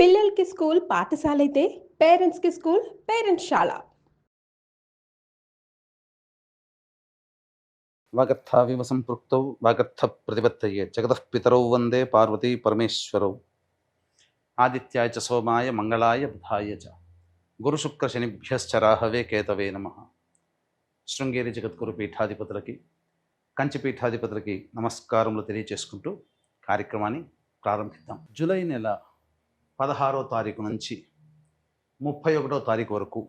పిల్లలకి స్కూల్ పాఠశాల అయితే పేరెంట్స్కి స్కూల్ పేరెంట్స్శాల. వాగర్థావివ సంపృక్తౌ వాగర్థ ప్రతిపత్తయే జగతః పితరౌ వందే పార్వతీ పరమేశ్వరౌ. ఆదిత్యాయ చ సోమాయ మంగళాయ బుధాయ చ గురుశుక్ర శనిభ్యశ్చ రాహవే కేతవే నమః. శృంగేరి జగద్గురు పీఠాధిపతులకి, కంచి పీఠాధిపతులకి నమస్కారములు తెలియచేసుకుంటూ కార్యక్రమాన్ని ప్రారంభిద్దాం. జూలై నెల 16వ తారీఖు నుంచి 31వ తారీఖు వరకు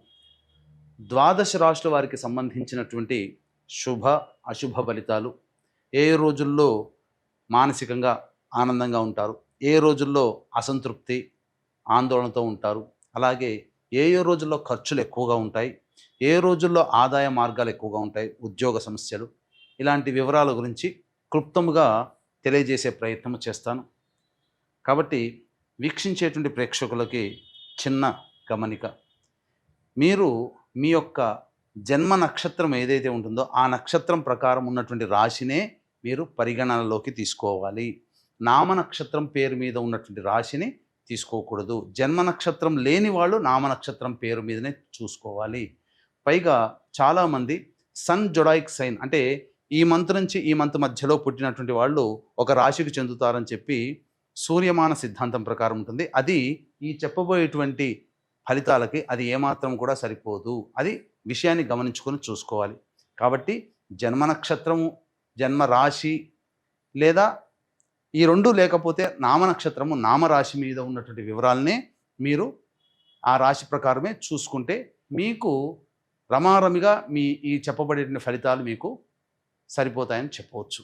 ద్వాదశ రాశుల వారికి సంబంధించినటువంటి శుభ అశుభ ఫలితాలు, ఏ రోజుల్లో మానసికంగా ఆనందంగా ఉంటారు, ఏ రోజుల్లో అసంతృప్తి ఆందోళనతో ఉంటారు, అలాగే ఏ రోజుల్లో ఖర్చులు ఎక్కువగా ఉంటాయి, ఏ రోజుల్లో ఆదాయ మార్గాలు ఎక్కువగా ఉంటాయి, ఉద్యోగ సమస్యలు, ఇలాంటి వివరాల గురించి క్లుప్తముగా తెలియజేసే ప్రయత్నం చేస్తాను. కాబట్టి వీక్షించేటువంటి ప్రేక్షకులకి చిన్న గమనిక, మీరు మీ యొక్క జన్మ నక్షత్రం ఏదైతే ఉంటుందో ఆ నక్షత్రం ప్రకారం ఉన్నటువంటి రాశినే మీరు పరిగణనలోకి తీసుకోవాలి. నామ నక్షత్రం పేరు మీద ఉన్నటువంటి రాశిని తీసుకోకూడదు. జన్మ నక్షత్రం లేని వాళ్ళు నామ నక్షత్రం పేరు మీదనే చూసుకోవాలి. పైగా చాలామంది సన్ జొడాయిక్ సైన్ అంటే ఈ మంత్ నుంచి ఈ మంత్ మధ్యలో పుట్టినటువంటి వాళ్ళు ఒక రాశికి చెందుతారని చెప్పి సూర్యమాన సిద్ధాంతం ప్రకారం ఉంటుంది. అది ఈ చెప్పబోయేటువంటి ఫలితాలకి అది ఏమాత్రం కూడా సరిపోదు. అది విషయాన్ని గమనించుకొని చూసుకోవాలి. కాబట్టి జన్మ నక్షత్రము, జన్మ రాశి లేదా ఈ రెండు లేకపోతే నామ నక్షత్రము, నామరాశి మీద ఉన్నటువంటి వివరాలనే మీరు ఆ రాశి ప్రకారమే చూసుకుంటే మీకు రమారమిగా మీ ఈ చెప్పబడే ఫలితాలు మీకు సరిపోతాయని చెప్పవచ్చు.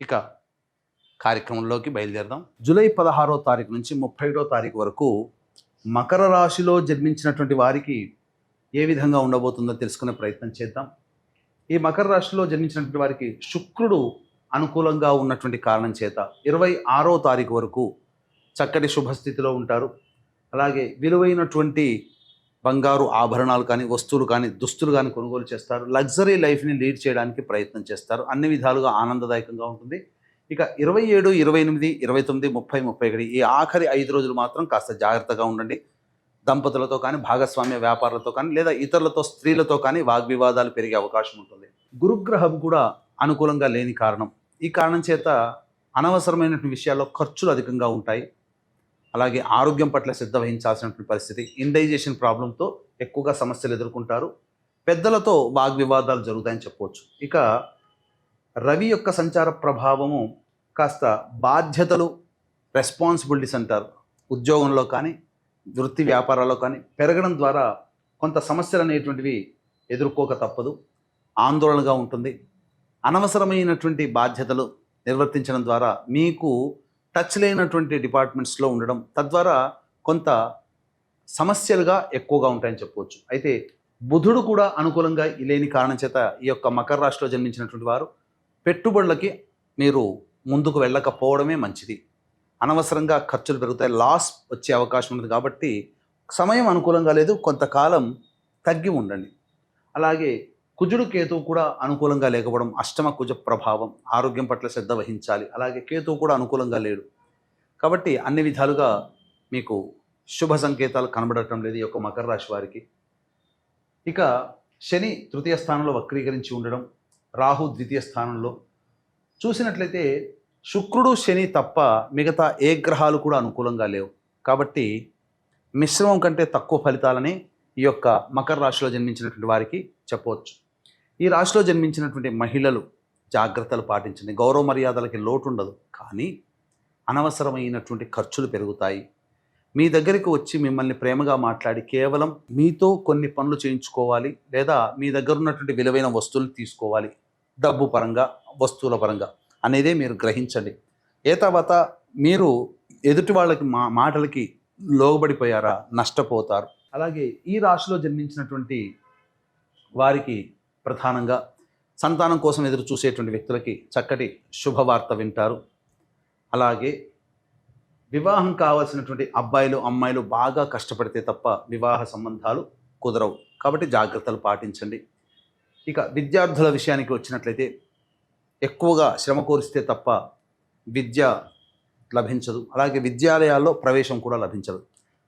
ఇక కార్యక్రమంలోకి బయలుదేరదాం. జూలై 16వ తారీఖు నుంచి 31వ తారీఖు వరకు మకర రాశిలో జన్మించినటువంటి వారికి ఏ విధంగా ఉండబోతుందో తెలుసుకునే ప్రయత్నం చేద్దాం. ఈ మకర రాశిలో జన్మించినటువంటి వారికి శుక్రుడు అనుకూలంగా ఉన్నటువంటి కారణం చేత 26వ తారీఖు వరకు చక్కటి శుభస్థితిలో ఉంటారు. అలాగే విలువైనటువంటి బంగారు ఆభరణాలు కానీ, వస్తువులు కానీ, దుస్తులు కానీ కొనుగోలు చేస్తారు. లగ్జరీ లైఫ్ని లీడ్ చేయడానికి ప్రయత్నం చేస్తారు. అన్ని విధాలుగా ఆనందదాయకంగా ఉంటుంది. ఇక 27, 28, 29, 30, 31 ఈ ఆఖరి 5 రోజులు మాత్రం కాస్త జాగ్రత్తగా ఉండండి. దంపతులతో కానీ, భాగస్వామ్య వ్యాపారులతో కానీ, లేదా ఇతరులతో, స్త్రీలతో కానీ వాగ్వివాదాలు పెరిగే అవకాశం ఉంటుంది. గురుగ్రహం కూడా అనుకూలంగా లేని కారణం, ఈ కారణం చేత అనవసరమైనటువంటి విషయాల్లో ఖర్చులు అధికంగా ఉంటాయి. అలాగే ఆరోగ్యం పట్ల శ్రద్ధ వహించాల్సినటువంటి పరిస్థితి, ఇండైజేషన్ ప్రాబ్లంతో ఎక్కువగా సమస్యలు ఎదుర్కొంటారు. పెద్దలతో వాగ్వివాదాలు జరుగుతాయని చెప్పవచ్చు. ఇక రవి యొక్క సంచార ప్రభావము కాస్త బాధ్యతలు, రెస్పాన్సిబిలిటీస్ అంటారు, ఉద్యోగంలో కానీ వృత్తి వ్యాపారాల్లో కానీ పెరగడం ద్వారా కొంత సమస్యలు అనేటువంటివి ఎదుర్కోక తప్పదు. ఆందోళనగా ఉంటుంది. అనవసరమైనటువంటి బాధ్యతలు నిర్వర్తించడం ద్వారా మీకు టచ్ లేనటువంటి డిపార్ట్మెంట్స్లో ఉండడం, తద్వారా కొంత సమస్యలుగా ఎక్కువగా ఉంటాయని చెప్పవచ్చు. అయితే బుధుడు కూడా అనుకూలంగా లేని కారణం చేత ఈ యొక్క మకర రాశిలో జన్మించినటువంటి వారు పెట్టుబడులకి మీరు ముందుకు వెళ్ళకపోవడమే మంచిది. అనవసరంగా ఖర్చులు పెరుగుతాయి, లాస్ వచ్చే అవకాశం ఉంది. కాబట్టి సమయం అనుకూలంగా లేదు, కొంతకాలం తగ్గి ఉండండి. అలాగే కుజుడు కేతువు కూడా అనుకూలంగా లేకపోవడం, అష్టమ కుజ ప్రభావం, ఆరోగ్యం పట్ల శ్రద్ధ వహించాలి. అలాగే కేతువు కూడా అనుకూలంగా లేడు. కాబట్టి అన్ని విధాలుగా మీకు శుభ సంకేతాలు కనబడటం లేదు ఈ యొక్క మకర రాశి వారికి. ఇక శని తృతీయ స్థానంలో వక్రీకరించి ఉండడం, రాహు ద్వితీయ స్థానంలో చూసినట్లయితే శుక్రుడు, శని తప్ప మిగతా ఏ గ్రహాలు కూడా అనుకూలంగా లేవు. కాబట్టి మిశ్రమం కంటే తక్కువ ఫలితాలని ఈ యొక్క మకర రాశిలో జన్మించినటువంటి వారికి చెప్పవచ్చు. ఈ రాశిలో జన్మించినటువంటి మహిళలు జాగ్రత్తలు పాటించండి. గౌరవ మర్యాదలకి లోటు ఉండదు, కానీ అనవసరమైనటువంటి ఖర్చులు పెరుగుతాయి. మీ దగ్గరికి వచ్చి మిమ్మల్ని ప్రేమగా మాట్లాడి కేవలం మీతో కొన్ని పనులు చేయించుకోవాలి, లేదా మీ దగ్గర ఉన్నటువంటి విలువైన వస్తువులు తీసుకోవాలి, డబ్బు పరంగా, వస్తువుల పరంగా అనేదే మీరు గ్రహించండి. తర్వాత మీరు ఎదుటి వాళ్ళకి మాటలకి లోబడిపోయారా, నష్టపోతారు. అలాగే ఈ రాశిలో జన్మించినటువంటి వారికి ప్రధానంగా సంతానం కోసం ఎదురు చూసేటువంటి వ్యక్తులకి చక్కటి శుభవార్త వింటారు. అలాగే వివాహం కావాల్సినటువంటి అబ్బాయిలు, అమ్మాయిలు బాగా కష్టపడితే తప్ప వివాహ సంబంధాలు కుదరవు. కాబట్టి జాగ్రత్తలు పాటించండి. ఇక విద్యార్థుల విషయానికి వచ్చినట్లయితే ఎక్కువగా శ్రమ కోరిస్తే తప్ప విద్య లభించదు. అలాగే విద్యాలయాల్లో ప్రవేశం కూడా లభించదు.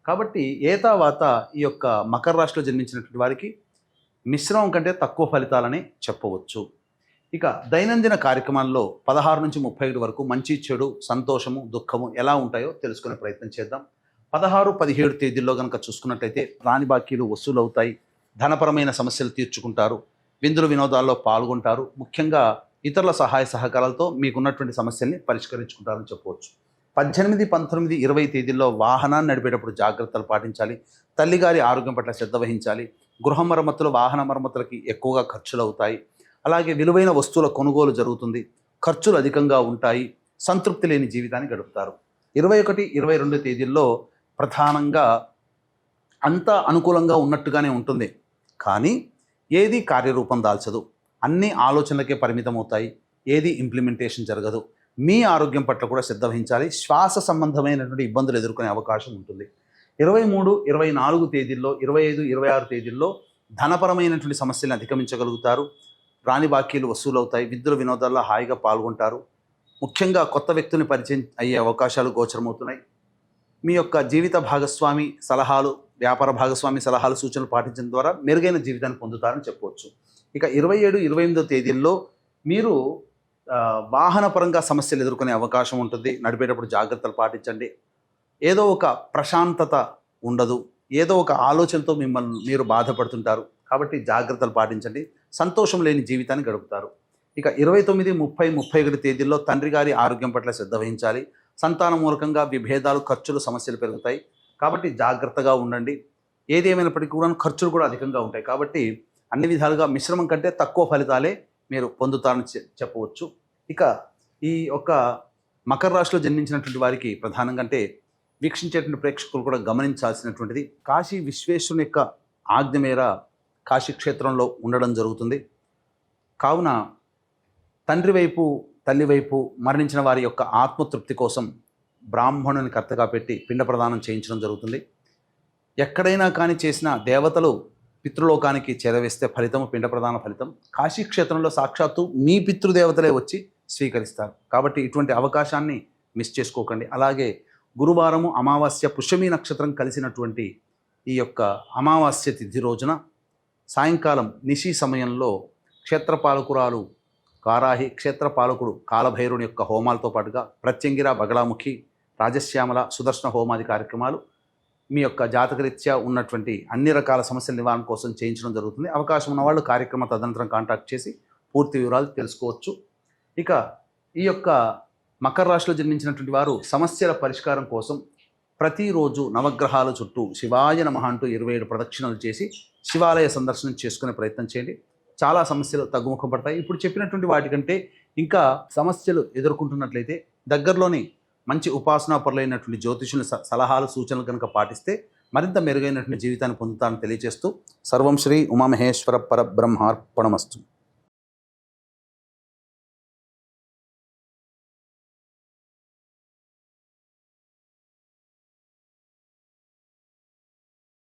కాబట్టి ఏతావాత ఈ యొక్క మకర రాశిలో జన్మించినటువంటి వారికి మిశ్రమం కంటే తక్కువ ఫలితాలని చెప్పవచ్చు. ఇక దైనందిన కార్యక్రమాల్లో 16 నుంచి 31 వరకు మంచి చెడు సంతోషము దుఃఖము ఎలా ఉంటాయో తెలుసుకునే ప్రయత్నం చేద్దాం. 16, 17 తేదీల్లో కనుక చూసుకున్నట్లయితే రాని బాకీలు వసూలు అవుతాయి, ధనపరమైన సమస్యలు తీర్చుకుంటారు, విందులు వినోదాల్లో పాల్గొంటారు, ముఖ్యంగా ఇతరుల సహాయ సహకారాలతో మీకున్నటువంటి సమస్యల్ని పరిష్కరించుకుంటారని చెప్పవచ్చు. 18, 19, 20 తేదీల్లో వాహనాన్ని నడిపేటప్పుడు జాగ్రత్తలు పాటించాలి, తల్లిగారి ఆరోగ్యం పట్ల శ్రద్ధ వహించాలి, గృహ మరమ్మతులు వాహన మరమ్మతులకి ఎక్కువగా ఖర్చులు అవుతాయి, అలాగే విలువైన వస్తువుల కొనుగోలు జరుగుతుంది, ఖర్చులు అధికంగా ఉంటాయి, సంతృప్తి లేని జీవితాన్ని గడుపుతారు. 21, 22 తేదీల్లో ప్రధానంగా అంతా అనుకూలంగా ఉన్నట్టుగానే ఉంటుంది, కానీ ఏది కార్యరూపం దాల్చదు, అన్ని ఆలోచనలకే పరిమితం అవుతాయి, ఏది ఇంప్లిమెంటేషన్ జరగదు. మీ ఆరోగ్యం పట్ల కూడా శ్రద్ధ వహించాలి, శ్వాస సంబంధమైనటువంటి ఇబ్బందులు ఎదుర్కొనే అవకాశం ఉంటుంది. 23, 24 తేదీల్లో 25, 26 తేదీల్లో ధనపరమైనటువంటి సమస్యలను అధిగమించగలుగుతారు, రాని బాకీలు వసూలు అవుతాయి, విందులు వినోదాల్లో హాయిగా పాల్గొంటారు, ముఖ్యంగా కొత్త వ్యక్తుల్ని పరిచయం అయ్యే అవకాశాలు గోచరమవుతున్నాయి. మీ యొక్క జీవిత భాగస్వామి సలహాలు వ్యాపార భాగస్వామి సలహాలు సూచనలు పాటించడం ద్వారా మెరుగైన జీవితాన్ని పొందుతారని చెప్పవచ్చు. ఇక 27, 28 తేదీల్లో మీరు వాహనపరంగా సమస్యలు ఎదుర్కొనే అవకాశం ఉంటుంది, నడిపేటప్పుడు జాగ్రత్తలు పాటించండి, ఏదో ఒక ప్రశాంతత ఉండదు, ఏదో ఒక ఆలోచనతో మిమ్మల్ని మీరు బాధపడుతుంటారు, కాబట్టి జాగ్రత్తలు పాటించండి, సంతోషం లేని జీవితాన్ని గడుపుతారు. ఇక 29, 30, 31 తేదీల్లో తండ్రి గారి ఆరోగ్యం పట్ల శ్రద్ధ వహించాలి, సంతానం మూలకంగా విభేదాలు ఖర్చులు సమస్యలు పెరుగుతాయి, కాబట్టి జాగ్రత్తగా ఉండండి. ఏది ఏమైనప్పటికీ కూడా ఖర్చులు కూడా అధికంగా ఉంటాయి, కాబట్టి అన్ని విధాలుగా మిశ్రమం కంటే తక్కువ ఫలితాలే మీరు పొందుతారని చెప్పవచ్చు. ఇక ఈ యొక్క మకర రాశిలో జన్మించినటువంటి వారికి ప్రధానంగా అంటే వీక్షించేటువంటి ప్రేక్షకులు కూడా గమనించాల్సినటువంటిది, కాశీ విశ్వేశ్వరుని యొక్క ఆజ్ఞ మేర కాశీ క్షేత్రంలో ఉండడం జరుగుతుంది. కావున తండ్రి వైపు తల్లి వైపు మరణించిన వారి యొక్క ఆత్మతృప్తి కోసం బ్రాహ్మణుని కర్తగా పెట్టి పిండ ప్రదానం చేయించడం జరుగుతుంది. ఎక్కడైనా కానీ చేసిన దేవతలు పితృలోకానికి చేరవేస్తే ఫలితము పిండ ప్రదాన ఫలితం కాశీ క్షేత్రంలో సాక్షాత్తు మీ పితృదేవతలే వచ్చి స్వీకరిస్తారు, కాబట్టి ఇటువంటి అవకాశాన్ని మిస్ చేసుకోకండి. అలాగే గురువారము అమావాస్య పుష్యమీ నక్షత్రం కలిసినటువంటి ఈ యొక్క అమావాస్య తిథి రోజున సాయంకాలం నిశి సమయంలో క్షేత్రపాలకురాలు వారాహి, క్షేత్రపాలకుడు కాలభైరుని యొక్క హోమాలతో పాటుగా ప్రత్యంగిర, బగళాముఖి, రాజశ్యామల, సుదర్శన హోమాది కార్యక్రమాలు మీ యొక్క జాతకరీత్యా ఉన్నటువంటి అన్ని రకాల సమస్యల నివారణ కోసం చేయించడం జరుగుతుంది. అవకాశం ఉన్నవాళ్ళు కార్యక్రమ తదనంతరం కాంటాక్ట్ చేసి పూర్తి వివరాలు తెలుసుకోవచ్చు. ఇక ఈ యొక్క మకర రాశిలో జన్మించినటువంటి వారు సమస్యల పరిష్కారం కోసం ప్రతిరోజు నవగ్రహాల చుట్టూ శివాయ నమః అంటూ 27 ప్రదక్షిణలు చేసి శివాలయ సందర్శనం చేసుకునే ప్రయత్నం చేయండి. చాలా సమస్యలు తగ్గుముఖం పడతాయి. ఇప్పుడు చెప్పినటువంటి వాటికంటే ఇంకా సమస్యలు ఎదుర్కొంటున్నట్లయితే దగ్గరలోని మంచి ఉపాసనా పరులైనటువంటి జ్యోతిషుల సలహాలు సూచనలు కనుక పాటిస్తే మరింత మెరుగైనటువంటి జీవితాన్ని పొందుతారని తెలియజేస్తూ సర్వం శ్రీ ఉమామహేశ్వర పరబ్రహ్మార్పణమస్తు.